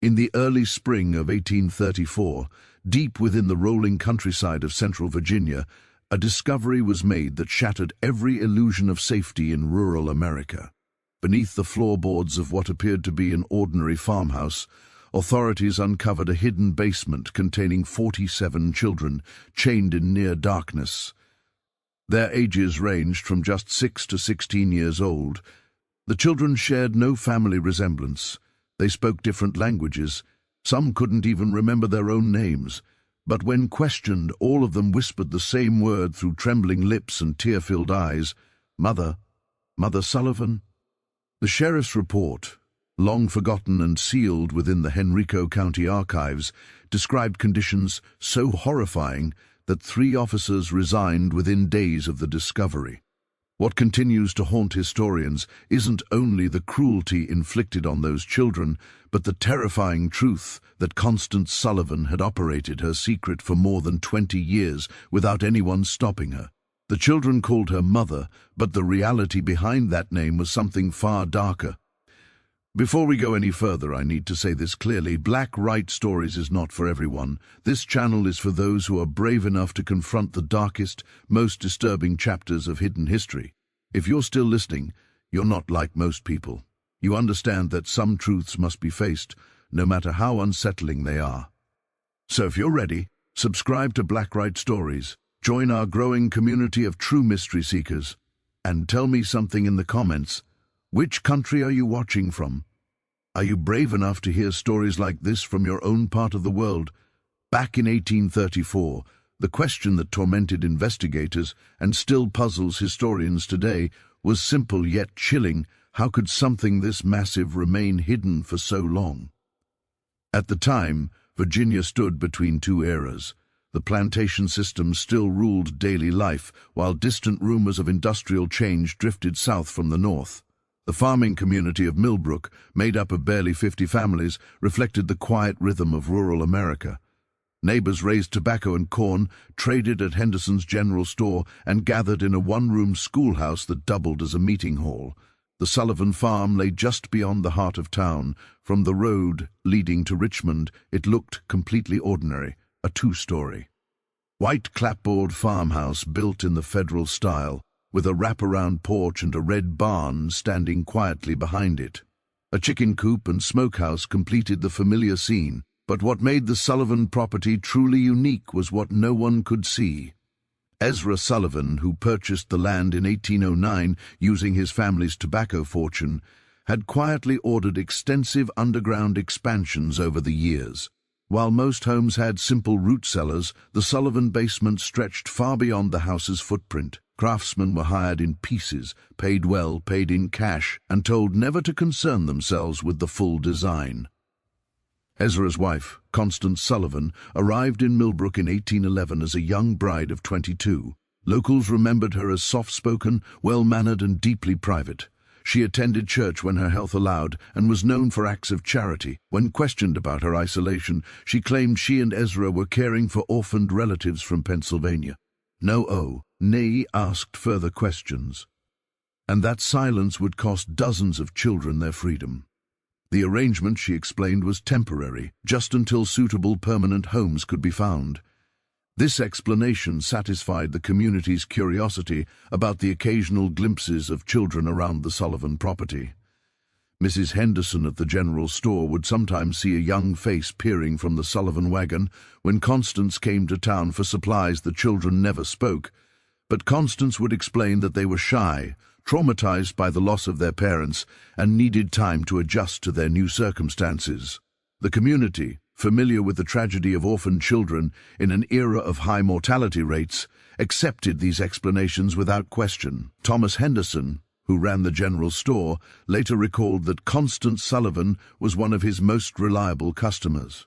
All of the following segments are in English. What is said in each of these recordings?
In the early spring of 1834, deep within the rolling countryside of central Virginia, a discovery was made that shattered every illusion of safety in rural America. Beneath the floorboards of what appeared to be an ordinary farmhouse, authorities uncovered a hidden basement containing 47 children, chained in near darkness. Their ages ranged from just 6 to 16 years old. The children shared no family resemblance. They spoke different languages. Some couldn't even remember their own names. But when questioned, all of them whispered the same word through trembling lips and tear-filled eyes: "Mother, Mother Sullivan." The sheriff's report, long forgotten and sealed within the Henrico County archives, described conditions so horrifying that 3 officers resigned within days of the discovery. What continues to haunt historians isn't only the cruelty inflicted on those children, but the terrifying truth that Constance Sullivan had operated her secret for more than 20 years without anyone stopping her. The children called her mother, but the reality behind that name was something far darker. Before we go any further, I need to say this clearly: Black Right Stories is not for everyone. This channel is for those who are brave enough to confront the darkest, most disturbing chapters of hidden history. If you're still listening, you're not like most people. You understand that some truths must be faced, no matter how unsettling they are. So if you're ready, subscribe to Black Right Stories, join our growing community of true mystery seekers, and tell me something in the comments. Which country are you watching from? Are you brave enough to hear stories like this from your own part of the world? Back in 1834, the question that tormented investigators and still puzzles historians today was simple yet chilling: how could something this massive remain hidden for so long? At the time, Virginia stood between 2 eras. The plantation system still ruled daily life, while distant rumors of industrial change drifted south from the north. The farming community of Millbrook, made up of barely 50 families, reflected the quiet rhythm of rural America. Neighbors raised tobacco and corn, traded at Henderson's general store, and gathered in a one-room schoolhouse that doubled as a meeting hall. The Sullivan farm lay just beyond the heart of town. From the road leading to Richmond, it looked completely ordinary, a 2-story. White clapboard farmhouse built in the Federal style, with a wraparound porch and a red barn standing quietly behind it. A chicken coop and smokehouse completed the familiar scene, but what made the Sullivan property truly unique was what no one could see. Ezra Sullivan, who purchased the land in 1809 using his family's tobacco fortune, had quietly ordered extensive underground expansions over the years. While most homes had simple root cellars, the Sullivan basement stretched far beyond the house's footprint. Craftsmen were hired in pieces, paid well, paid in cash, and told never to concern themselves with the full design. Ezra's wife, Constance Sullivan, arrived in Millbrook in 1811 as a young bride of 22. Locals remembered her as soft-spoken, well-mannered, and deeply private. She attended church when her health allowed and was known for acts of charity. When questioned about her isolation, she claimed she and Ezra were caring for orphaned relatives from Pennsylvania. Nay asked further questions, and that silence would cost dozens of children their freedom. The arrangement, she explained, was temporary, just until suitable permanent homes could be found. This explanation satisfied the community's curiosity about the occasional glimpses of children around the Sullivan property. Mrs. Henderson at the general store would sometimes see a young face peering from the Sullivan wagon. When Constance came to town for supplies, the children never spoke, but Constance would explain that they were shy, traumatized by the loss of their parents, and needed time to adjust to their new circumstances. The community, familiar with the tragedy of orphaned children in an era of high mortality rates, accepted these explanations without question. Thomas Henderson, who ran the general store, later recalled that Constance Sullivan was one of his most reliable customers.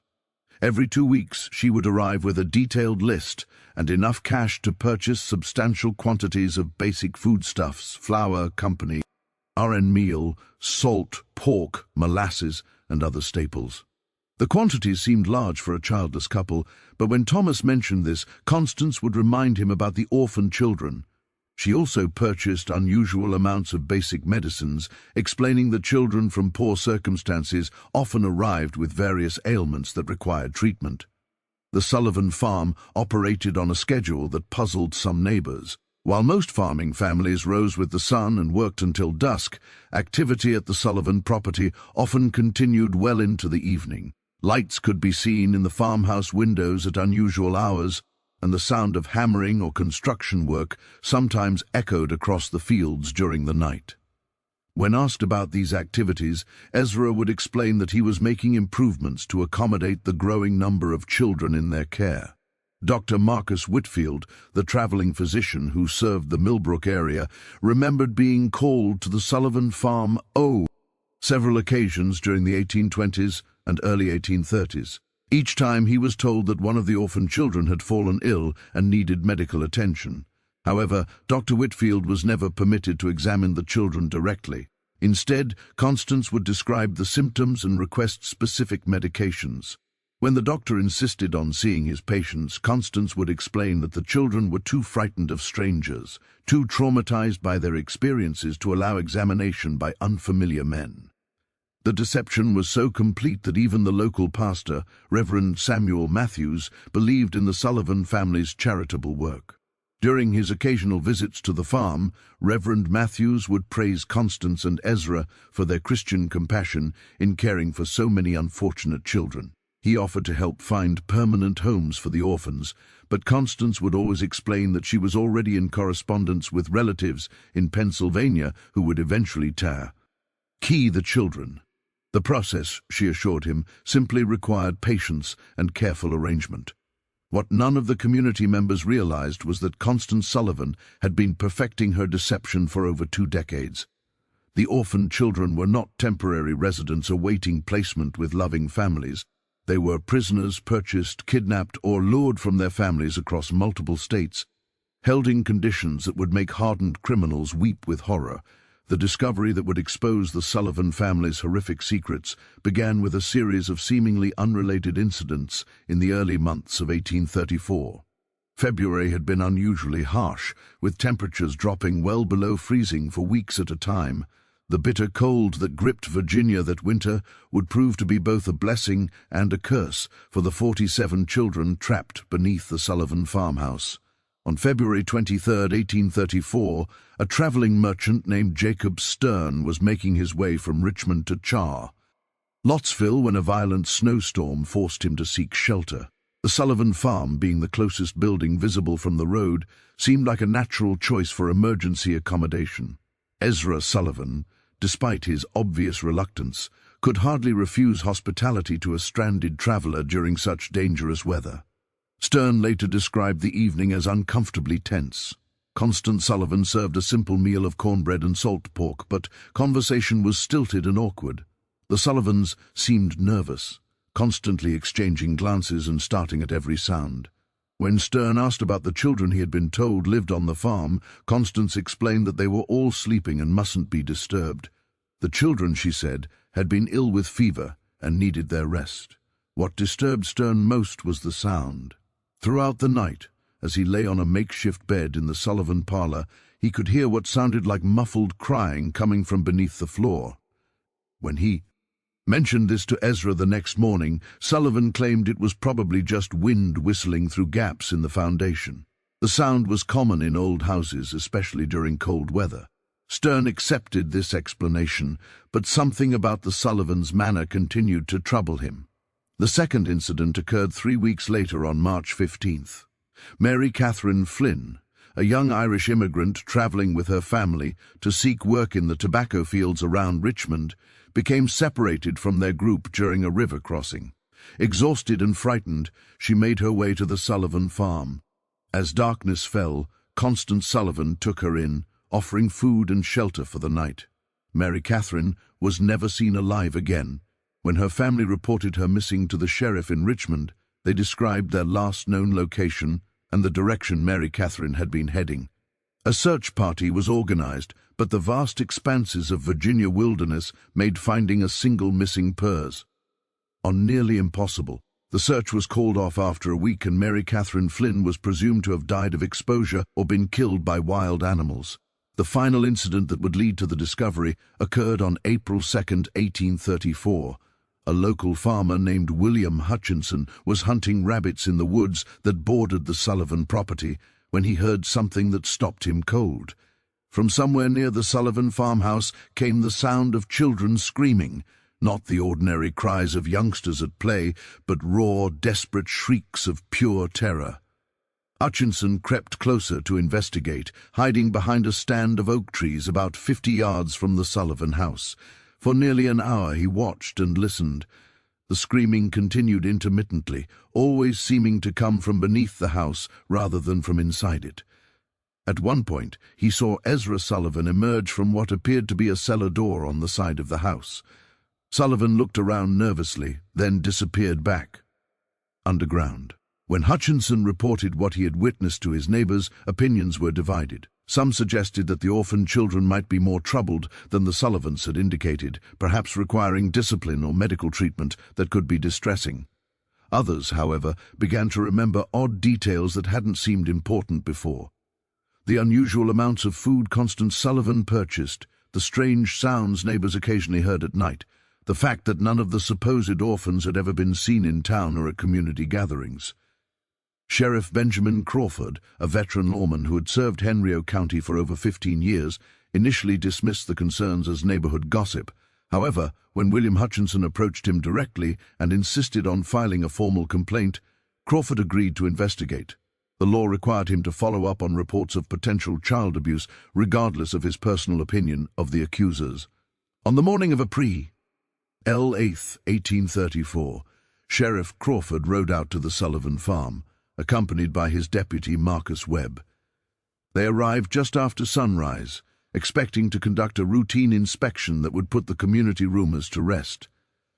Every 2 weeks, she would arrive with a detailed list and enough cash to purchase substantial quantities of basic foodstuffs: flour, company, meal, salt, pork, molasses, and other staples. The quantities seemed large for a childless couple, but when Thomas mentioned this, Constance would remind him about the orphan children. She also purchased unusual amounts of basic medicines, explaining that children from poor circumstances often arrived with various ailments that required treatment. The Sullivan farm operated on a schedule that puzzled some neighbors. While most farming families rose with the sun and worked until dusk, activity at the Sullivan property often continued well into the evening. Lights could be seen in the farmhouse windows at unusual hours, and the sound of hammering or construction work sometimes echoed across the fields during the night. When asked about these activities, Ezra would explain that he was making improvements to accommodate the growing number of children in their care. Dr. Marcus Whitfield, the traveling physician who served the Millbrook area, remembered being called to the Sullivan farm several occasions during the 1820s and early 1830s. Each time he was told that one of the orphan children had fallen ill and needed medical attention. However, Dr. Whitfield was never permitted to examine the children directly. Instead, Constance would describe the symptoms and request specific medications. When the doctor insisted on seeing his patients, Constance would explain that the children were too frightened of strangers, too traumatized by their experiences to allow examination by unfamiliar men. The deception was so complete that even the local pastor, Reverend Samuel Matthews, believed in the Sullivan family's charitable work. During his occasional visits to the farm, Reverend Matthews would praise Constance and Ezra for their Christian compassion in caring for so many unfortunate children. He offered to help find permanent homes for the orphans, but Constance would always explain that she was already in correspondence with relatives in Pennsylvania who would eventually key the children. The process, she assured him, simply required patience and careful arrangement. What none of the community members realized was that Constance Sullivan had been perfecting her deception for over 2 decades. The orphan children were not temporary residents awaiting placement with loving families. They were prisoners purchased, kidnapped, or lured from their families across multiple states, held in conditions that would make hardened criminals weep with horror. The discovery that would expose the Sullivan family's horrific secrets began with a series of seemingly unrelated incidents in the early months of 1834. February had been unusually harsh, with temperatures dropping well below freezing for weeks at a time. The bitter cold that gripped Virginia that winter would prove to be both a blessing and a curse for the 47 children trapped beneath the Sullivan farmhouse. On February 23, 1834, a traveling merchant named Jacob Stern was making his way from Richmond to Lottsville when a violent snowstorm forced him to seek shelter. The Sullivan farm, being the closest building visible from the road, seemed like a natural choice for emergency accommodation. Ezra Sullivan, despite his obvious reluctance, could hardly refuse hospitality to a stranded traveler during such dangerous weather. Stern later described the evening as uncomfortably tense. Constance Sullivan served a simple meal of cornbread and salt pork, but conversation was stilted and awkward. The Sullivans seemed nervous, constantly exchanging glances and starting at every sound. When Stern asked about the children he had been told lived on the farm, Constance explained that they were all sleeping and mustn't be disturbed. The children, she said, had been ill with fever and needed their rest. What disturbed Stern most was the sound. Throughout the night, as he lay on a makeshift bed in the Sullivan parlor, he could hear what sounded like muffled crying coming from beneath the floor. When he mentioned this to Ezra the next morning, Sullivan claimed it was probably just wind whistling through gaps in the foundation. The sound was common in old houses, especially during cold weather. Stern accepted this explanation, but something about the Sullivans' manner continued to trouble him. The second incident occurred 3 weeks later on March 15th. Mary Catherine Flynn, a young Irish immigrant traveling with her family to seek work in the tobacco fields around Richmond, became separated from their group during a river crossing. Exhausted and frightened, she made her way to the Sullivan farm. As darkness fell, Constance Sullivan took her in, offering food and shelter for the night. Mary Catherine was never seen alive again. When her family reported her missing to the sheriff in Richmond, they described their last known location and the direction Mary Catherine had been heading. A search party was organized, but the vast expanses of Virginia wilderness made finding a single missing person nearly impossible. The search was called off after a week, and Mary Catherine Flynn was presumed to have died of exposure or been killed by wild animals. The final incident that would lead to the discovery occurred on April 2, 1834. A local farmer named William Hutchinson was hunting rabbits in the woods that bordered the Sullivan property when he heard something that stopped him cold. From somewhere near the Sullivan farmhouse came the sound of children screaming, not the ordinary cries of youngsters at play, but raw, desperate shrieks of pure terror. Hutchinson crept closer to investigate, hiding behind a stand of oak trees about 50 yards from the Sullivan house. For nearly an hour he watched and listened. The screaming continued intermittently, always seeming to come from beneath the house rather than from inside it. At one point, he saw Ezra Sullivan emerge from what appeared to be a cellar door on the side of the house. Sullivan looked around nervously, then disappeared back underground. When Hutchinson reported what he had witnessed to his neighbors, opinions were divided. Some suggested that the orphaned children might be more troubled than the Sullivans had indicated, perhaps requiring discipline or medical treatment that could be distressing. Others, however, began to remember odd details that hadn't seemed important before. The unusual amounts of food Constance Sullivan purchased, the strange sounds neighbors occasionally heard at night, the fact that none of the supposed orphans had ever been seen in town or at community gatherings. Sheriff Benjamin Crawford, a veteran lawman who had served Henrico County for over 15 years, initially dismissed the concerns as neighborhood gossip. However, when William Hutchinson approached him directly and insisted on filing a formal complaint, Crawford agreed to investigate. The law required him to follow up on reports of potential child abuse, regardless of his personal opinion of the accusers. On the morning of April 8th, 1834, Sheriff Crawford rode out to the Sullivan farm, accompanied by his deputy Marcus Webb. They arrived just after sunrise, expecting to conduct a routine inspection that would put the community rumors to rest.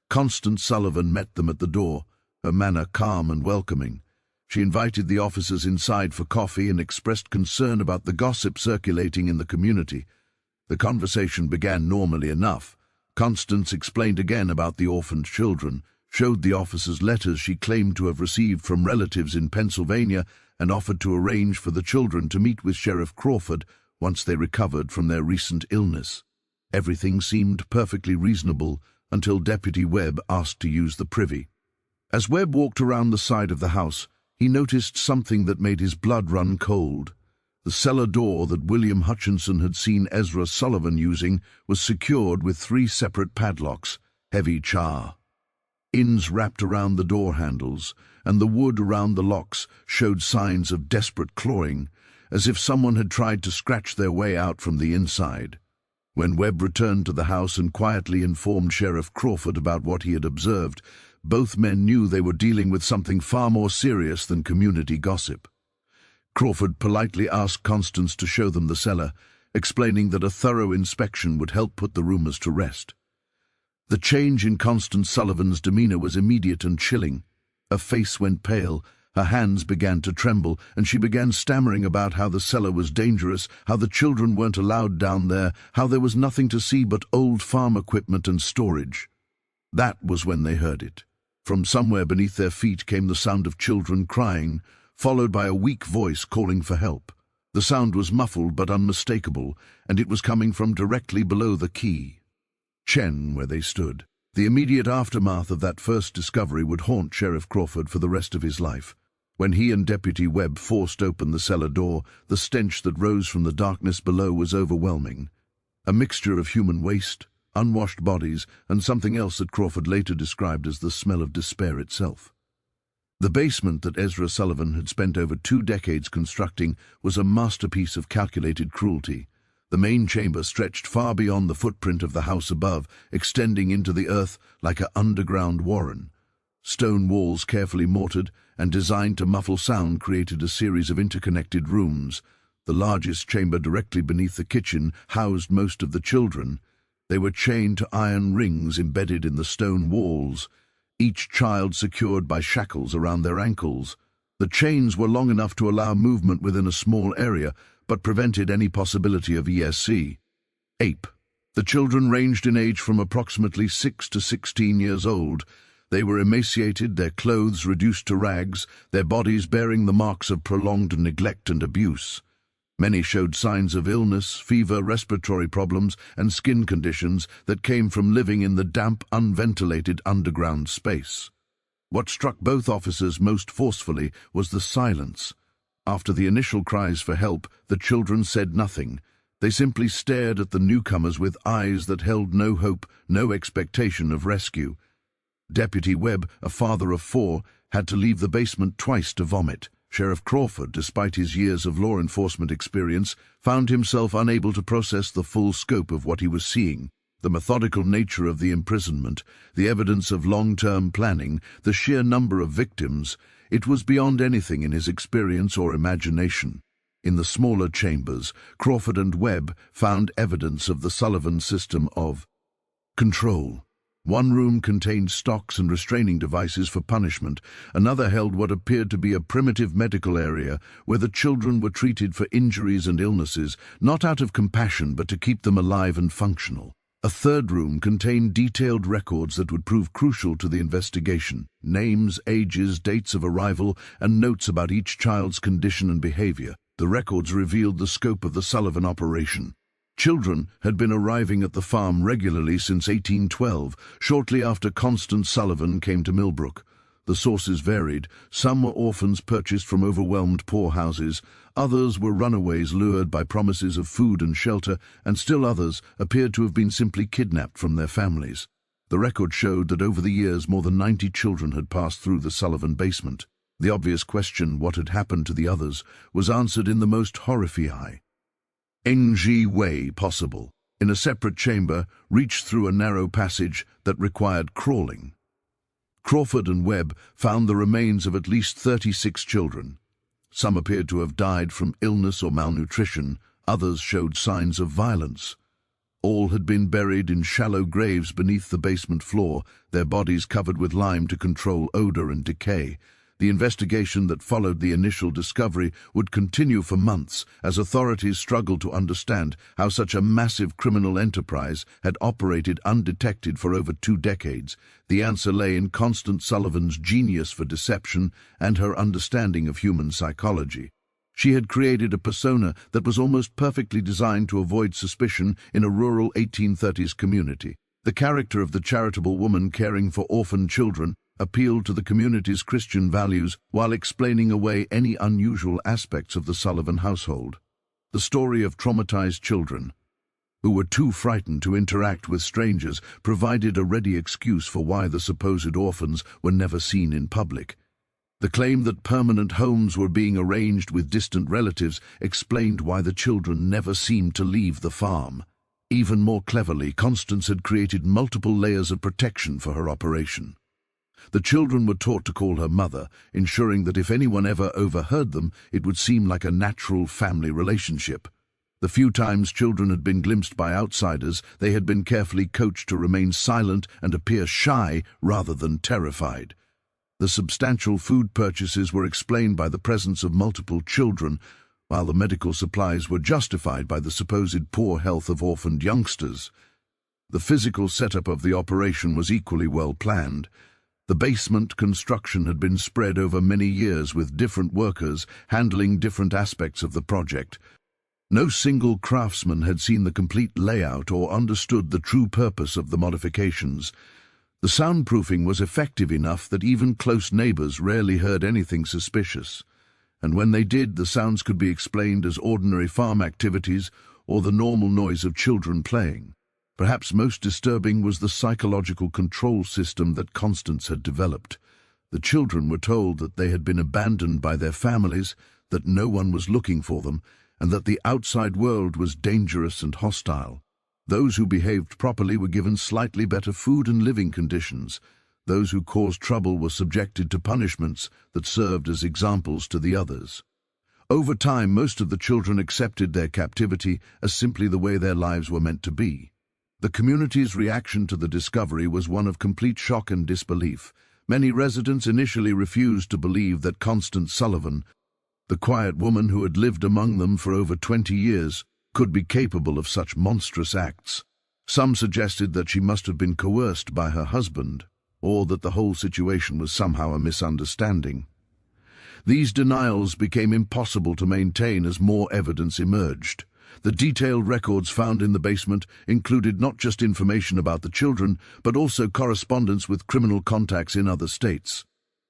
Constance Sullivan met them at the door, her manner calm and welcoming. She invited the officers inside for coffee and expressed concern about the gossip circulating in the community. The conversation began normally enough. Constance explained again about the orphaned children, showed the officers letters she claimed to have received from relatives in Pennsylvania, and offered to arrange for the children to meet with Sheriff Crawford once they recovered from their recent illness. Everything seemed perfectly reasonable until Deputy Webb asked to use the privy. As Webb walked around the side of the house, he noticed something that made his blood run cold. The cellar door that William Hutchinson had seen Ezra Sullivan using was secured with 3 separate padlocks, heavy char. Ins wrapped around the door handles, and the wood around the locks showed signs of desperate clawing, as if someone had tried to scratch their way out from the inside. When Webb returned to the house and quietly informed Sheriff Crawford about what he had observed, both men knew they were dealing with something far more serious than community gossip. Crawford politely asked Constance to show them the cellar, explaining that a thorough inspection would help put the rumors to rest. The change in Constance Sullivan's demeanor was immediate and chilling. Her face went pale, her hands began to tremble, and she began stammering about how the cellar was dangerous, how the children weren't allowed down there, how there was nothing to see but old farm equipment and storage. That was when they heard it. From somewhere beneath their feet came the sound of children crying, followed by a weak voice calling for help. The sound was muffled but unmistakable, and it was coming from directly below the quay. Chen, where they stood. The immediate aftermath of that first discovery would haunt Sheriff Crawford for the rest of his life. When he and Deputy Webb forced open the cellar door, the stench that rose from the darkness below was overwhelming. A mixture of human waste, unwashed bodies, and something else that Crawford later described as the smell of despair itself. The basement that Ezra Sullivan had spent over 2 decades constructing was a masterpiece of calculated cruelty. The main chamber stretched far beyond the footprint of the house above, extending into the earth like an underground warren. Stone walls carefully mortared and designed to muffle sound created a series of interconnected rooms. The largest chamber directly beneath the kitchen housed most of the children. They were chained to iron rings embedded in the stone walls, each child secured by shackles around their ankles. The chains were long enough to allow movement within a small area, but prevented any possibility of ESC. Ape. The children ranged in age from approximately 6 to 16 years old. They were emaciated, their clothes reduced to rags, their bodies bearing the marks of prolonged neglect and abuse. Many showed signs of illness, fever, respiratory problems, and skin conditions that came from living in the damp, unventilated underground space. What struck both officers most forcefully was the silence. After the initial cries for help, the children said nothing. They simply stared at the newcomers with eyes that held no hope, no expectation of rescue. Deputy Webb, a father of 4, had to leave the basement twice to vomit. Sheriff Crawford, despite his years of law enforcement experience, found himself unable to process the full scope of what he was seeing. The methodical nature of the imprisonment, the evidence of long-term planning, the sheer number of victims, it was beyond anything in his experience or imagination. In the smaller chambers, Crawford and Webb found evidence of the Sullivan system of control. One room contained stocks and restraining devices for punishment. Another held what appeared to be a primitive medical area where the children were treated for injuries and illnesses, not out of compassion but to keep them alive and functional. A third room contained detailed records that would prove crucial to the investigation: names, ages, dates of arrival, and notes about each child's condition and behavior. The records revealed the scope of the Sullivan operation. Children had been arriving at the farm regularly since 1812, shortly after Constance Sullivan came to Millbrook. The sources varied. Some were orphans purchased from overwhelmed poorhouses, others were runaways lured by promises of food and shelter, and still others appeared to have been simply kidnapped from their families. The record showed that over the years more than 90 children had passed through the Sullivan basement. The obvious question, what had happened to the others, was answered in the most horrifying way possible. In a separate chamber, reached through a narrow passage that required crawling. Crawford and Webb found the remains of at least 36 children. Some appeared to have died from illness or malnutrition, others showed signs of violence. All had been buried in shallow graves beneath the basement floor, their bodies covered with lime to control odor and decay. The investigation that followed the initial discovery would continue for months as authorities struggled to understand how such a massive criminal enterprise had operated undetected for over 2 decades. The answer lay in Constance Sullivan's genius for deception and her understanding of human psychology. She had created a persona that was almost perfectly designed to avoid suspicion in a rural 1830s community. The character of the charitable woman caring for orphan children appealed to the community's Christian values while explaining away any unusual aspects of the Sullivan household. The story of traumatized children, who were too frightened to interact with strangers, provided a ready excuse for why the supposed orphans were never seen in public. The claim that permanent homes were being arranged with distant relatives explained why the children never seemed to leave the farm. Even more cleverly, Constance had created multiple layers of protection for her operation. The children were taught to call her mother, ensuring that if anyone ever overheard them, it would seem like a natural family relationship. The few times children had been glimpsed by outsiders, they had been carefully coached to remain silent and appear shy rather than terrified. The substantial food purchases were explained by the presence of multiple children, while the medical supplies were justified by the supposed poor health of orphaned youngsters. The physical setup of the operation was equally well planned. The basement construction had been spread over many years with different workers handling different aspects of the project. No single craftsman had seen the complete layout or understood the true purpose of the modifications. The soundproofing was effective enough that even close neighbors rarely heard anything suspicious, and when they did, the sounds could be explained as ordinary farm activities or the normal noise of children playing. Perhaps most disturbing was the psychological control system that Constance had developed. The children were told that they had been abandoned by their families, that no one was looking for them, and that the outside world was dangerous and hostile. Those who behaved properly were given slightly better food and living conditions. Those who caused trouble were subjected to punishments that served as examples to the others. Over time, most of the children accepted their captivity as simply the way their lives were meant to be. The community's reaction to the discovery was one of complete shock and disbelief. Many residents initially refused to believe that Constance Sullivan, the quiet woman who had lived among them for over 20 years, could be capable of such monstrous acts. Some suggested that she must have been coerced by her husband, or that the whole situation was somehow a misunderstanding. These denials became impossible to maintain as more evidence emerged. The detailed records found in the basement included not just information about the children, but also correspondence with criminal contacts in other states.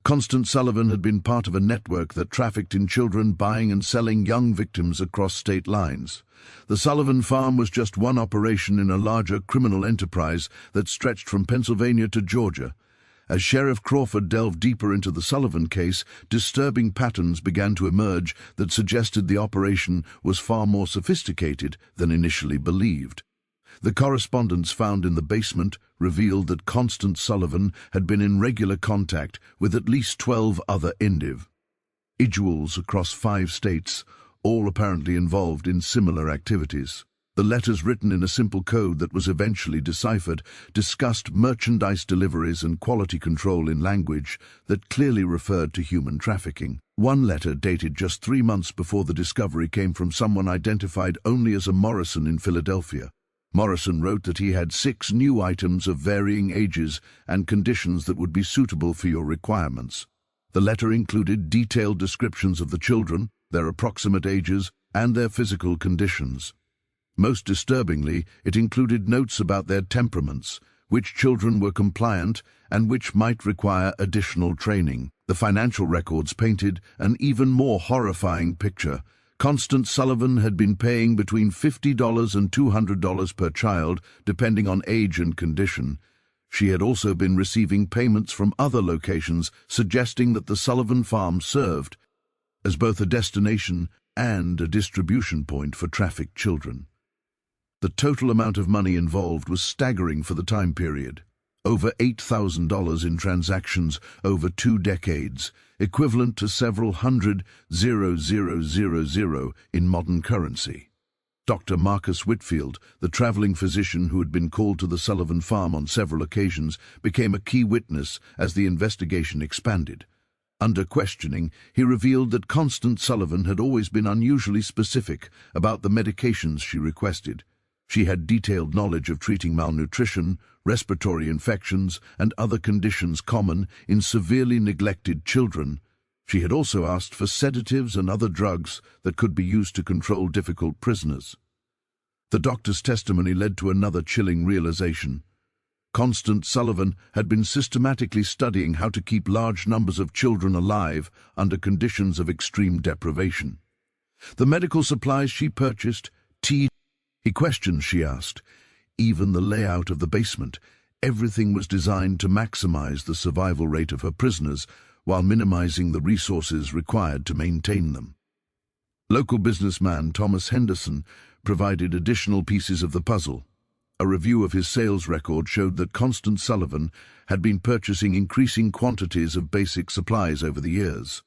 Constance Sullivan had been part of a network that trafficked in children, buying and selling young victims across state lines. The Sullivan farm was just one operation in a larger criminal enterprise that stretched from Pennsylvania to Georgia. As Sheriff Crawford delved deeper into the Sullivan case, disturbing patterns began to emerge that suggested the operation was far more sophisticated than initially believed. The correspondence found in the basement revealed that Constance Sullivan had been in regular contact with at least 12 other individuals across 5 states, all apparently involved in similar activities. The letters, written in a simple code that was eventually deciphered, discussed merchandise deliveries and quality control in language that clearly referred to human trafficking. One letter, dated just 3 months before the discovery, came from someone identified only as a Morrison in Philadelphia. Morrison wrote that he had 6 new items of varying ages and conditions that would be suitable for your requirements. The letter included detailed descriptions of the children, their approximate ages, and their physical conditions. Most disturbingly, it included notes about their temperaments, which children were compliant and which might require additional training. The financial records painted an even more horrifying picture. Constance Sullivan had been paying between $50 and $200 per child, depending on age and condition. She had also been receiving payments from other locations, suggesting that the Sullivan farm served as both a destination and a distribution point for trafficked children. The total amount of money involved was staggering for the time period. Over $8,000 in transactions over 2 decades, equivalent to several hundred $0,000 in modern currency. Dr. Marcus Whitfield, the traveling physician who had been called to the Sullivan farm on several occasions, became a key witness as the investigation expanded. Under questioning, he revealed that Constance Sullivan had always been unusually specific about the medications she requested. She had detailed knowledge of treating malnutrition, respiratory infections, and other conditions common in severely neglected children. She had also asked for sedatives and other drugs that could be used to control difficult prisoners. The doctor's testimony led to another chilling realization. Constance Sullivan had been systematically studying how to keep large numbers of children alive under conditions of extreme deprivation. The medical supplies she purchased, questions she asked. Even the layout of the basement, everything was designed to maximize the survival rate of her prisoners while minimizing the resources required to maintain them. Local businessman Thomas Henderson provided additional pieces of the puzzle. A review of his sales record showed that Constance Sullivan had been purchasing increasing quantities of basic supplies over the years.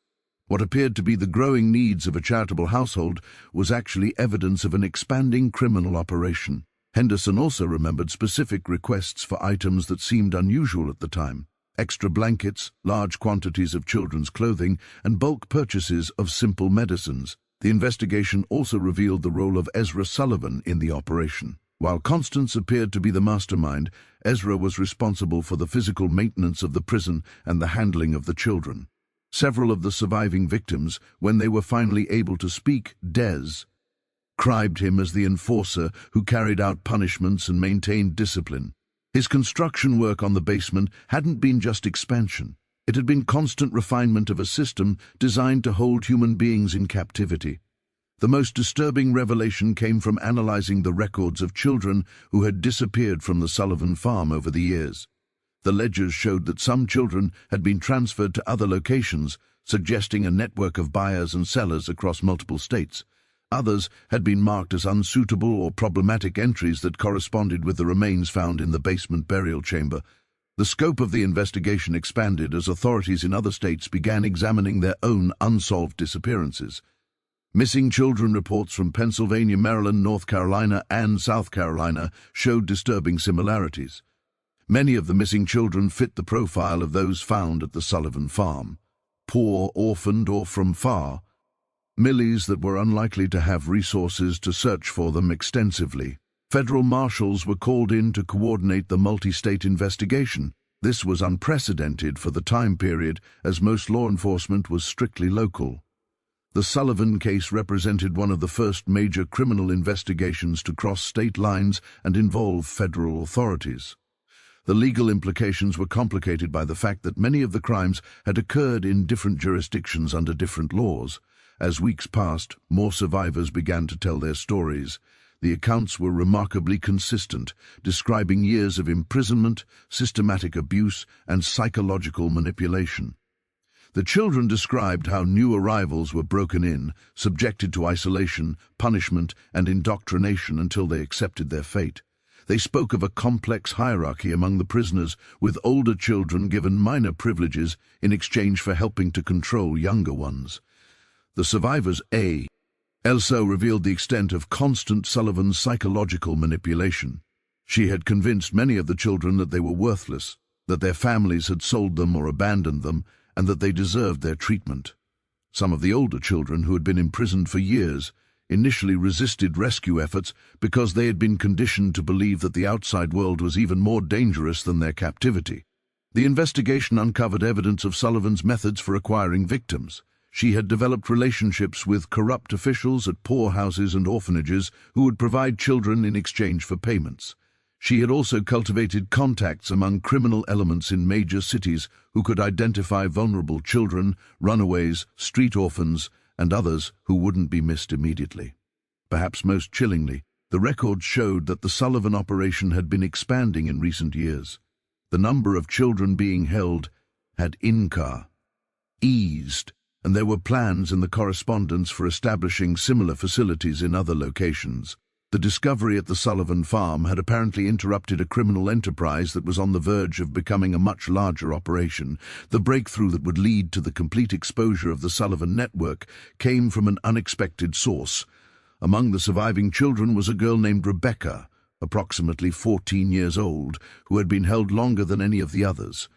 What appeared to be the growing needs of a charitable household was actually evidence of an expanding criminal operation. Henderson also remembered specific requests for items that seemed unusual at the time: extra blankets, large quantities of children's clothing, and bulk purchases of simple medicines. The investigation also revealed the role of Ezra Sullivan in the operation. While Constance appeared to be the mastermind, Ezra was responsible for the physical maintenance of the prison and the handling of the children. Several of the surviving victims, when they were finally able to speak, described him as the enforcer who carried out punishments and maintained discipline. His construction work on the basement hadn't been just expansion. It had been constant refinement of a system designed to hold human beings in captivity. The most disturbing revelation came from analyzing the records of children who had disappeared from the Sullivan farm over the years. The ledgers showed that some children had been transferred to other locations, suggesting a network of buyers and sellers across multiple states. Others had been marked as unsuitable or problematic entries that corresponded with the remains found in the basement burial chamber. The scope of the investigation expanded as authorities in other states began examining their own unsolved disappearances. Missing children reports from Pennsylvania, Maryland, North Carolina, and South Carolina showed disturbing similarities. Many of the missing children fit the profile of those found at the Sullivan farm: poor, orphaned, or from far. Millies that were unlikely to have resources to search for them extensively. Federal marshals were called in to coordinate the multi-state investigation. This was unprecedented for the time period, as most law enforcement was strictly local. The Sullivan case represented one of the first major criminal investigations to cross state lines and involve federal authorities. The legal implications were complicated by the fact that many of the crimes had occurred in different jurisdictions under different laws. As weeks passed, more survivors began to tell their stories. The accounts were remarkably consistent, describing years of imprisonment, systematic abuse, and psychological manipulation. The children described how new arrivals were broken in, subjected to isolation, punishment, and indoctrination until they accepted their fate. They spoke of a complex hierarchy among the prisoners, with older children given minor privileges in exchange for helping to control younger ones. The survivors also revealed the extent of Constance Sullivan's psychological manipulation. She had convinced many of the children that they were worthless, that their families had sold them or abandoned them, and that they deserved their treatment. Some of the older children, who had been imprisoned for years, initially resisted rescue efforts because they had been conditioned to believe that the outside world was even more dangerous than their captivity. The investigation uncovered evidence of Sullivan's methods for acquiring victims. She had developed relationships with corrupt officials at poorhouses and orphanages who would provide children in exchange for payments. She had also cultivated contacts among criminal elements in major cities who could identify vulnerable children, runaways, street orphans, and others who wouldn't be missed immediately. Perhaps most chillingly, the records showed that the Sullivan operation had been expanding in recent years. The number of children being held had eased, and there were plans in the correspondence for establishing similar facilities in other locations. The discovery at the Sullivan farm had apparently interrupted a criminal enterprise that was on the verge of becoming a much larger operation. The breakthrough that would lead to the complete exposure of the Sullivan network came from an unexpected source. Among the surviving children was a girl named Rebecca, approximately 14 years old, who had been held longer than any of the others.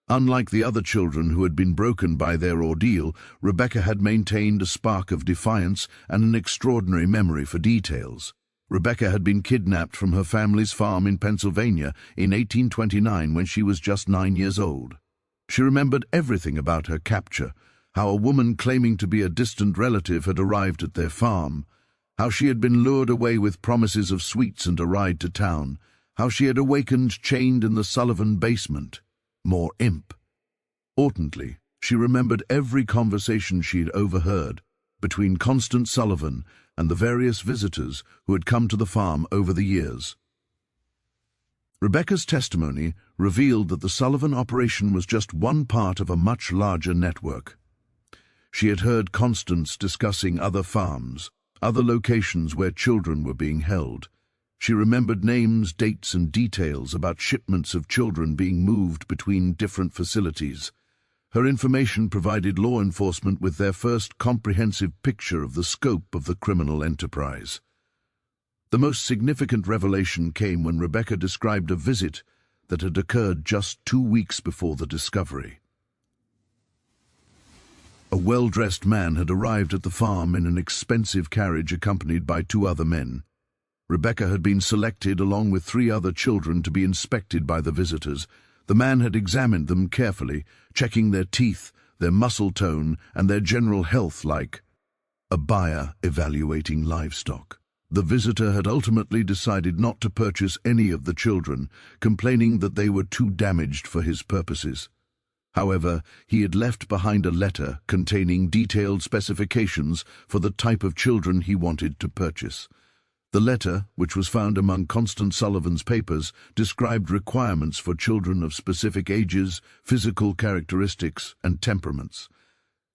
Unlike the other children who had been broken by their ordeal, Rebecca had maintained a spark of defiance and an extraordinary memory for details. Rebecca had been kidnapped from her family's farm in Pennsylvania in 1829 when she was just 9 years old. She remembered everything about her capture, how a woman claiming to be a distant relative had arrived at their farm, how she had been lured away with promises of sweets and a ride to town, how she had awakened chained in the Sullivan basement. More importantly, she remembered every conversation she had overheard between Constance Sullivan and the various visitors who had come to the farm over the years. Rebecca's testimony revealed that the Sullivan operation was just one part of a much larger network. She had heard Constance discussing other farms, other locations where children were being held. She remembered names, dates, and details about shipments of children being moved between different facilities. Her information provided law enforcement with their first comprehensive picture of the scope of the criminal enterprise. The most significant revelation came when Rebecca described a visit that had occurred just 2 weeks before the discovery. A well-dressed man had arrived at the farm in an expensive carriage accompanied by 2 other men. Rebecca had been selected along with 3 other children to be inspected by the visitors. The man had examined them carefully, checking their teeth, their muscle tone, and their general health like a buyer evaluating livestock. The visitor had ultimately decided not to purchase any of the children, complaining that they were too damaged for his purposes. However, he had left behind a letter containing detailed specifications for the type of children he wanted to purchase. The letter, which was found among Constance Sullivan's papers, described requirements for children of specific ages, physical characteristics, and temperaments.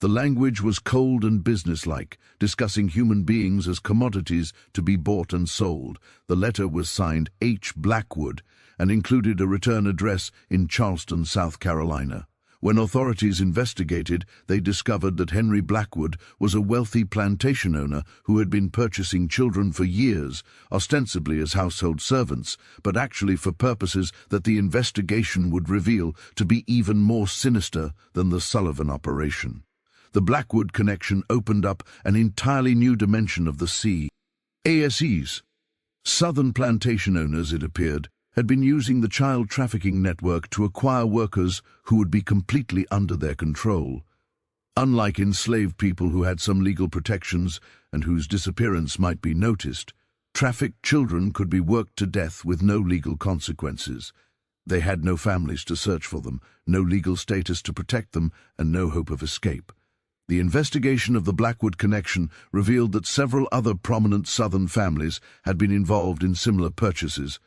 The language was cold and businesslike, discussing human beings as commodities to be bought and sold. The letter was signed H. Blackwood and included a return address in Charleston, South Carolina. When authorities investigated, they discovered that Henry Blackwood was a wealthy plantation owner who had been purchasing children for years, ostensibly as household servants, but actually for purposes that the investigation would reveal to be even more sinister than the Sullivan operation. The Blackwood connection opened up an entirely new dimension of the CASEs. Southern plantation owners, it appeared, had been using the child trafficking network to acquire workers who would be completely under their control. Unlike enslaved people who had some legal protections and whose disappearance might be noticed, trafficked children could be worked to death with no legal consequences. They had no families to search for them, no legal status to protect them, and no hope of escape. The investigation of the Blackwood connection revealed that several other prominent Southern families had been involved in similar purchases.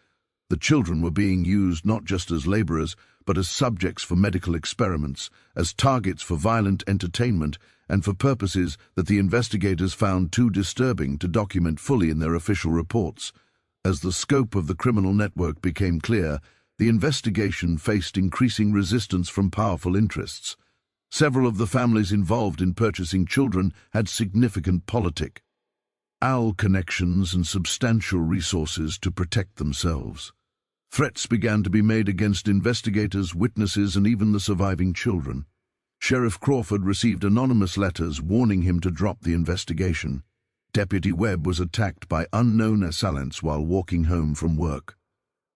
The children were being used not just as laborers, but as subjects for medical experiments, as targets for violent entertainment, and for purposes that the investigators found too disturbing to document fully in their official reports. As the scope of the criminal network became clear, the investigation faced increasing resistance from powerful interests. Several of the families involved in purchasing children had significant political connections and substantial resources to protect themselves. Threats began to be made against investigators, witnesses, and even the surviving children. Sheriff Crawford received anonymous letters warning him to drop the investigation. Deputy Webb was attacked by unknown assailants while walking home from work.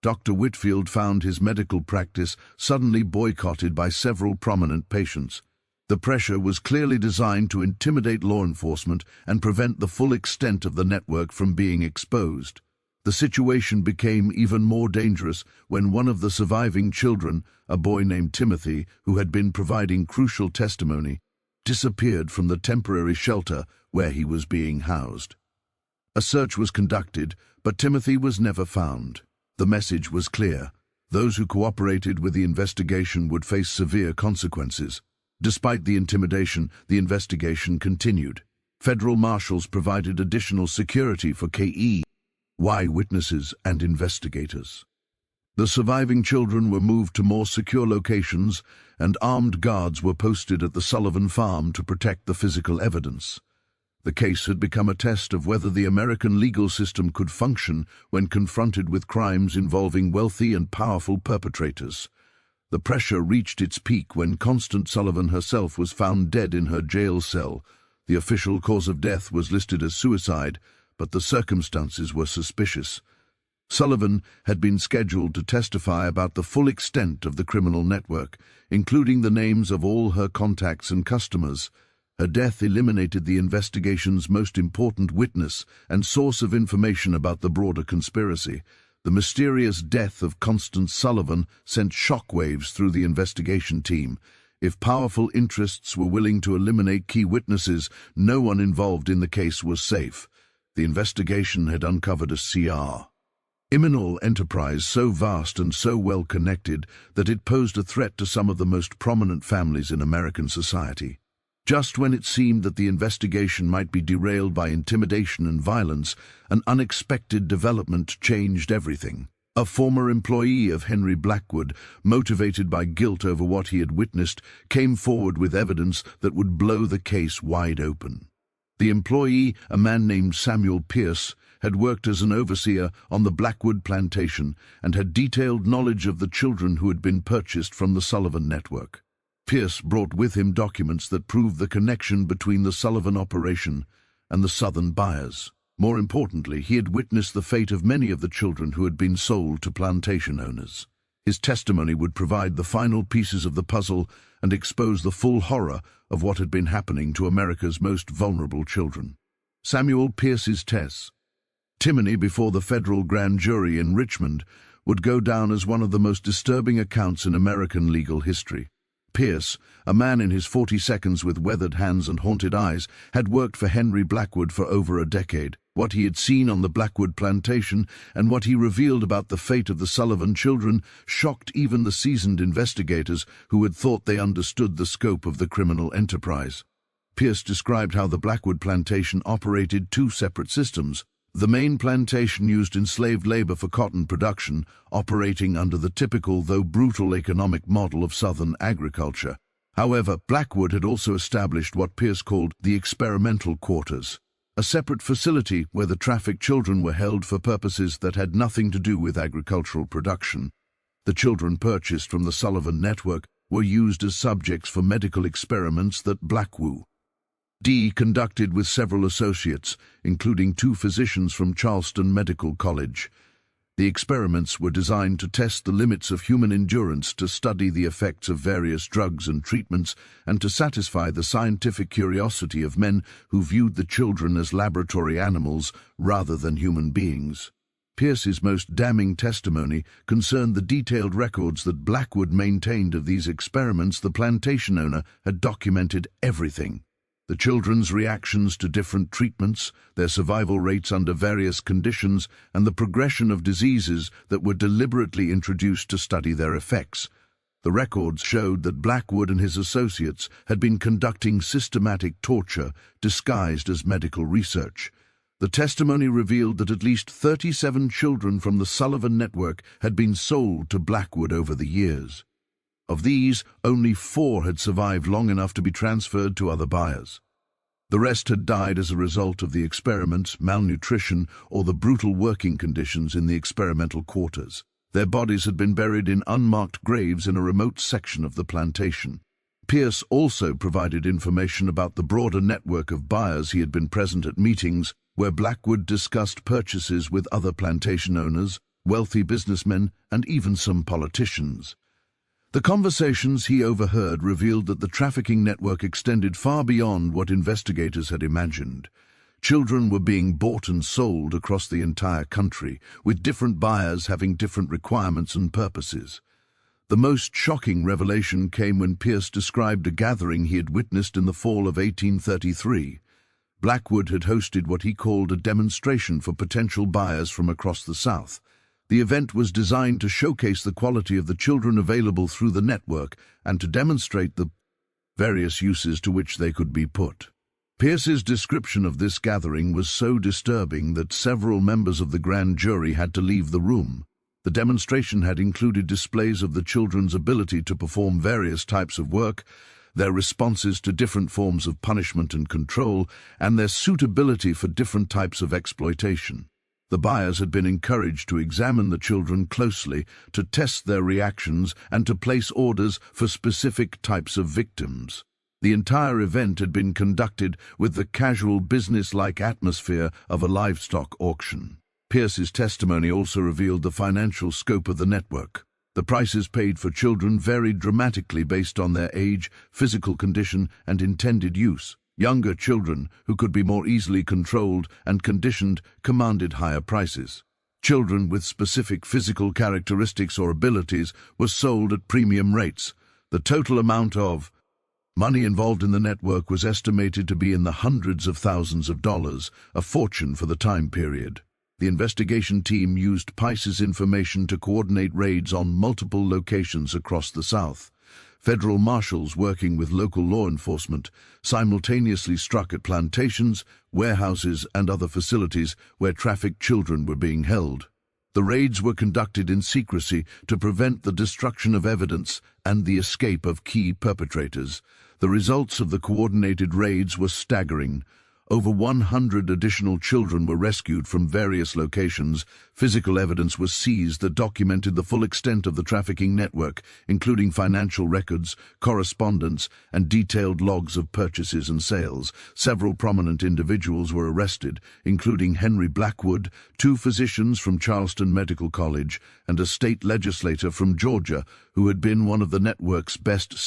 Dr. Whitfield found his medical practice suddenly boycotted by several prominent patients. The pressure was clearly designed to intimidate law enforcement and prevent the full extent of the network from being exposed. The situation became even more dangerous when one of the surviving children, a boy named Timothy, who had been providing crucial testimony, disappeared from the temporary shelter where he was being housed. A search was conducted, but Timothy was never found. The message was clear. Those who cooperated with the investigation would face severe consequences. Despite the intimidation, the investigation continued. Federal marshals provided additional security for KEY witnesses and investigators. The surviving children were moved to more secure locations, and armed guards were posted at the Sullivan farm to protect the physical evidence. The case had become a test of whether the American legal system could function when confronted with crimes involving wealthy and powerful perpetrators. The pressure reached its peak when Constance Sullivan herself was found dead in her jail cell. The official cause of death was listed as suicide, but the circumstances were suspicious. Sullivan had been scheduled to testify about the full extent of the criminal network, including the names of all her contacts and customers. Her death eliminated the investigation's most important witness and source of information about the broader conspiracy. The mysterious death of Constance Sullivan sent shockwaves through the investigation team. If powerful interests were willing to eliminate key witnesses, no one involved in the case was safe. The investigation had uncovered a criminal enterprise so vast and so well connected that it posed a threat to some of the most prominent families in American society. Just when it seemed that the investigation might be derailed by intimidation and violence, an unexpected development changed everything. A former employee of Henry Blackwood, motivated by guilt over what he had witnessed, came forward with evidence that would blow the case wide open. The employee, a man named Samuel Pierce, had worked as an overseer on the Blackwood plantation and had detailed knowledge of the children who had been purchased from the Sullivan network. Pierce brought with him documents that proved the connection between the Sullivan operation and the Southern buyers. More importantly, he had witnessed the fate of many of the children who had been sold to plantation owners. His testimony would provide the final pieces of the puzzle and expose the full horror of what had been happening to America's most vulnerable children. Samuel Pierce's testimony before the federal grand jury in Richmond would go down as one of the most disturbing accounts in American legal history. Pierce, a man in his 40s with weathered hands and haunted eyes, had worked for Henry Blackwood for over a decade. What he had seen on the Blackwood plantation and what he revealed about the fate of the Sullivan children shocked even the seasoned investigators who had thought they understood the scope of the criminal enterprise. Pierce described how the Blackwood plantation operated two separate systems. The main plantation used enslaved labor for cotton production, operating under the typical though brutal economic model of Southern agriculture. However, Blackwood had also established what Pierce called the experimental quarters, a separate facility where the trafficked children were held for purposes that had nothing to do with agricultural production. The children purchased from the Sullivan network were used as subjects for medical experiments that Blackwood conducted with several associates, including two physicians from Charleston Medical College. The experiments were designed to test the limits of human endurance, to study the effects of various drugs and treatments, and to satisfy the scientific curiosity of men who viewed the children as laboratory animals rather than human beings. Pierce's most damning testimony concerned the detailed records that Blackwood maintained of these experiments. The plantation owner had documented everything: the children's reactions to different treatments, their survival rates under various conditions, and the progression of diseases that were deliberately introduced to study their effects. The records showed that Blackwood and his associates had been conducting systematic torture disguised as medical research. The testimony revealed that at least 37 children from the Sullivan network had been sold to Blackwood over the years. Of these, only 4 had survived long enough to be transferred to other buyers. The rest had died as a result of the experiments, malnutrition, or the brutal working conditions in the experimental quarters. Their bodies had been buried in unmarked graves in a remote section of the plantation. Pierce also provided information about the broader network of buyers. He had been present at meetings where Blackwood discussed purchases with other plantation owners, wealthy businessmen, and even some politicians. The conversations he overheard revealed that the trafficking network extended far beyond what investigators had imagined. Children were being bought and sold across the entire country, with different buyers having different requirements and purposes. The most shocking revelation came when Pierce described a gathering he had witnessed in the fall of 1833. Blackwood had hosted what he called a demonstration for potential buyers from across the South. The event was designed to showcase the quality of the children available through the network and to demonstrate the various uses to which they could be put. Pierce's description of this gathering was so disturbing that several members of the grand jury had to leave the room. The demonstration had included displays of the children's ability to perform various types of work, their responses to different forms of punishment and control, and their suitability for different types of exploitation. The buyers had been encouraged to examine the children closely, to test their reactions, and to place orders for specific types of victims. The entire event had been conducted with the casual, business-like atmosphere of a livestock auction. Pierce's testimony also revealed the financial scope of the network. The prices paid for children varied dramatically based on their age, physical condition, and intended use. Younger children, who could be more easily controlled and conditioned, commanded higher prices. Children with specific physical characteristics or abilities were sold at premium rates. The total amount of money involved in the network was estimated to be in the hundreds of thousands of dollars, a fortune for the time period. The investigation team used Pierce's information to coordinate raids on multiple locations across the South. Federal marshals working with local law enforcement simultaneously struck at plantations, warehouses, and other facilities where trafficked children were being held. The raids were conducted in secrecy to prevent the destruction of evidence and the escape of key perpetrators. The results of the coordinated raids were staggering. Over 100 additional children were rescued from various locations. Physical evidence was seized that documented the full extent of the trafficking network, including financial records, correspondence, and detailed logs of purchases and sales. Several prominent individuals were arrested, including Henry Blackwood, 2 physicians from Charleston Medical College, and a state legislator from Georgia who had been one of the network's best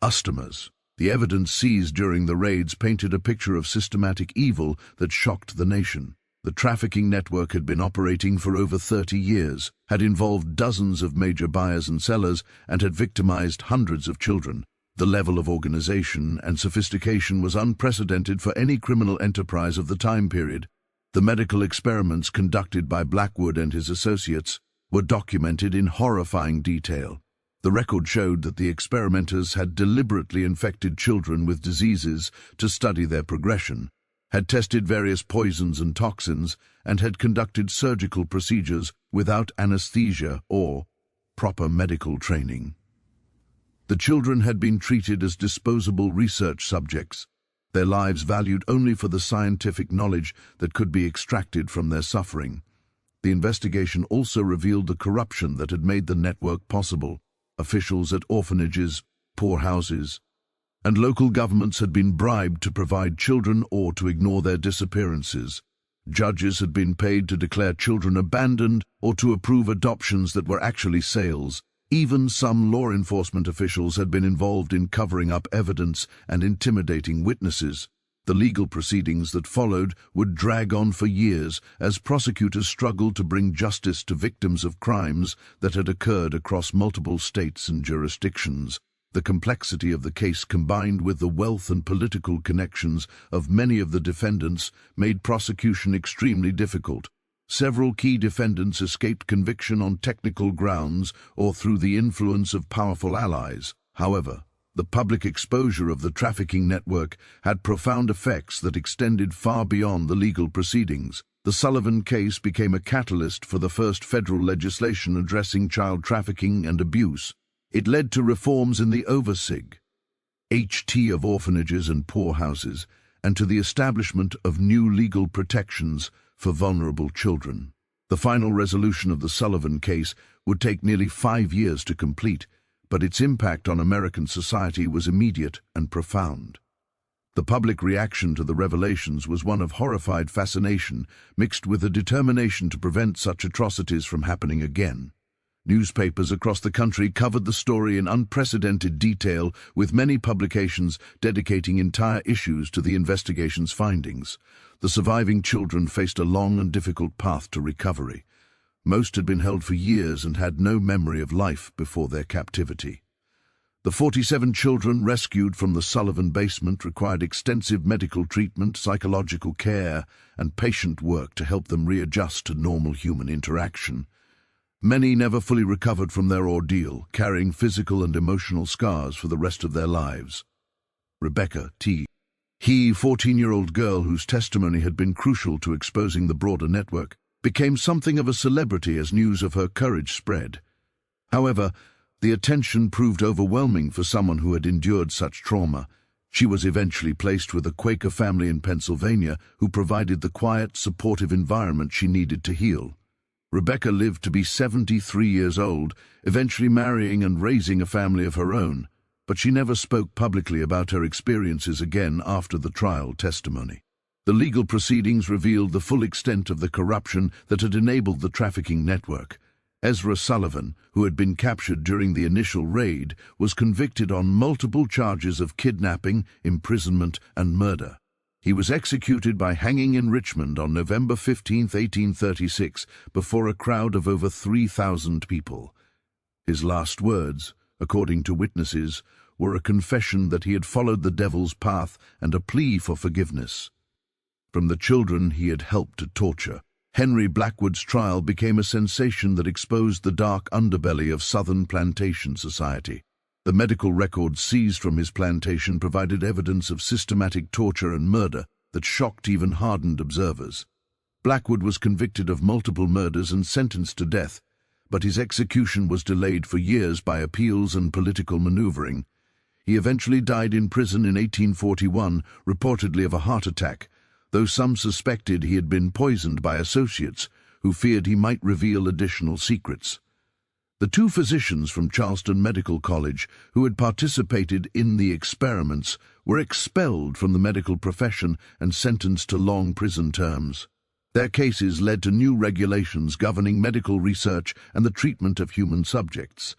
customers. The evidence seized during the raids painted a picture of systematic evil that shocked the nation. The trafficking network had been operating for over 30 years, had involved dozens of major buyers and sellers, and had victimized hundreds of children. The level of organization and sophistication was unprecedented for any criminal enterprise of the time period. The medical experiments conducted by Blackwood and his associates were documented in horrifying detail. The record showed that the experimenters had deliberately infected children with diseases to study their progression, had tested various poisons and toxins, and had conducted surgical procedures without anesthesia or proper medical training. The children had been treated as disposable research subjects, their lives valued only for the scientific knowledge that could be extracted from their suffering. The investigation also revealed the corruption that had made the network possible. Officials at orphanages, poorhouses, and local governments had been bribed to provide children or to ignore their disappearances. Judges had been paid to declare children abandoned or to approve adoptions that were actually sales. Even some law enforcement officials had been involved in covering up evidence and intimidating witnesses. The legal proceedings that followed would drag on for years as prosecutors struggled to bring justice to victims of crimes that had occurred across multiple states and jurisdictions. The complexity of the case, combined with the wealth and political connections of many of the defendants, made prosecution extremely difficult. Several key defendants escaped conviction on technical grounds or through the influence of powerful allies. However, the public exposure of the trafficking network had profound effects that extended far beyond the legal proceedings. The Sullivan case became a catalyst for the first federal legislation addressing child trafficking and abuse. It led to reforms in the oversight of orphanages and poorhouses, and to the establishment of new legal protections for vulnerable children. The final resolution of the Sullivan case would take nearly 5 years to complete, but its impact on American society was immediate and profound. The public reaction to the revelations was one of horrified fascination, mixed with a determination to prevent such atrocities from happening again. Newspapers across the country covered the story in unprecedented detail, with many publications dedicating entire issues to the investigation's findings. The surviving children faced a long and difficult path to recovery. Most had been held for years and had no memory of life before their captivity. The 47 children rescued from the Sullivan basement required extensive medical treatment, psychological care, and patient work to help them readjust to normal human interaction. Many never fully recovered from their ordeal, carrying physical and emotional scars for the rest of their lives. Rebecca T. He, 14-year-old girl whose testimony had been crucial to exposing the broader network, became something of a celebrity as news of her courage spread. However, the attention proved overwhelming for someone who had endured such trauma. She was eventually placed with a Quaker family in Pennsylvania who provided the quiet, supportive environment she needed to heal. Rebecca lived to be 73 years old, eventually marrying and raising a family of her own, but she never spoke publicly about her experiences again after the trial testimony. The legal proceedings revealed the full extent of the corruption that had enabled the trafficking network. Ezra Sullivan, who had been captured during the initial raid, was convicted on multiple charges of kidnapping, imprisonment, and murder. He was executed by hanging in Richmond on November 15, 1836, before a crowd of over 3,000 people. His last words, according to witnesses, were a confession that he had followed the devil's path and a plea for forgiveness. From the children he had helped to torture, Henry Blackwood's trial became a sensation that exposed the dark underbelly of Southern plantation society. The medical records seized from his plantation provided evidence of systematic torture and murder that shocked even hardened observers. Blackwood was convicted of multiple murders and sentenced to death, but his execution was delayed for years by appeals and political maneuvering. He eventually died in prison in 1841, reportedly of a heart attack, though some suspected he had been poisoned by associates who feared he might reveal additional secrets. The 2 physicians from Charleston Medical College who had participated in the experiments were expelled from the medical profession and sentenced to long prison terms. Their cases led to new regulations governing medical research and the treatment of human subjects.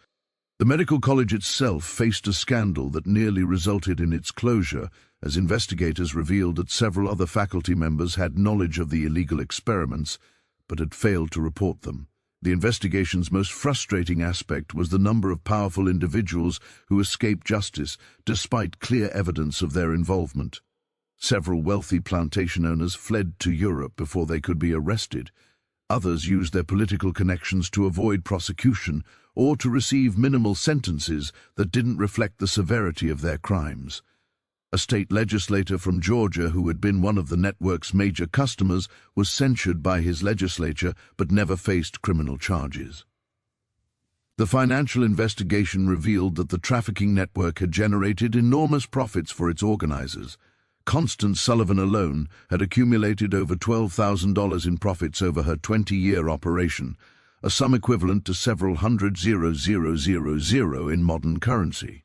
The medical college itself faced a scandal that nearly resulted in its closure, as investigators revealed that several other faculty members had knowledge of the illegal experiments, but had failed to report them. The investigation's most frustrating aspect was the number of powerful individuals who escaped justice despite clear evidence of their involvement. Several wealthy plantation owners fled to Europe before they could be arrested. Others used their political connections to avoid prosecution or to receive minimal sentences that didn't reflect the severity of their crimes. A state legislator from Georgia who had been one of the network's major customers was censured by his legislature but never faced criminal charges. The financial investigation revealed that the trafficking network had generated enormous profits for its organizers. Constance Sullivan alone had accumulated over $12,000 in profits over her 20-year operation, a sum equivalent to several hundred $0,000 in modern currency.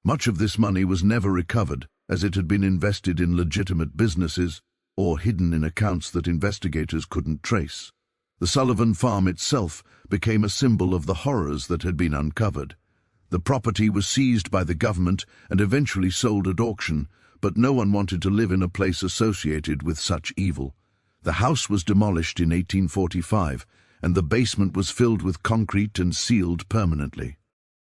Much of this money was never recovered, as it had been invested in legitimate businesses. or hidden in accounts that investigators couldn't trace. The Sullivan farm itself became a symbol of the horrors that had been uncovered. The property was seized by the government and eventually sold at auction, but no one wanted to live in a place associated with such evil. The house was demolished in 1845, and the basement was filled with concrete and sealed permanently.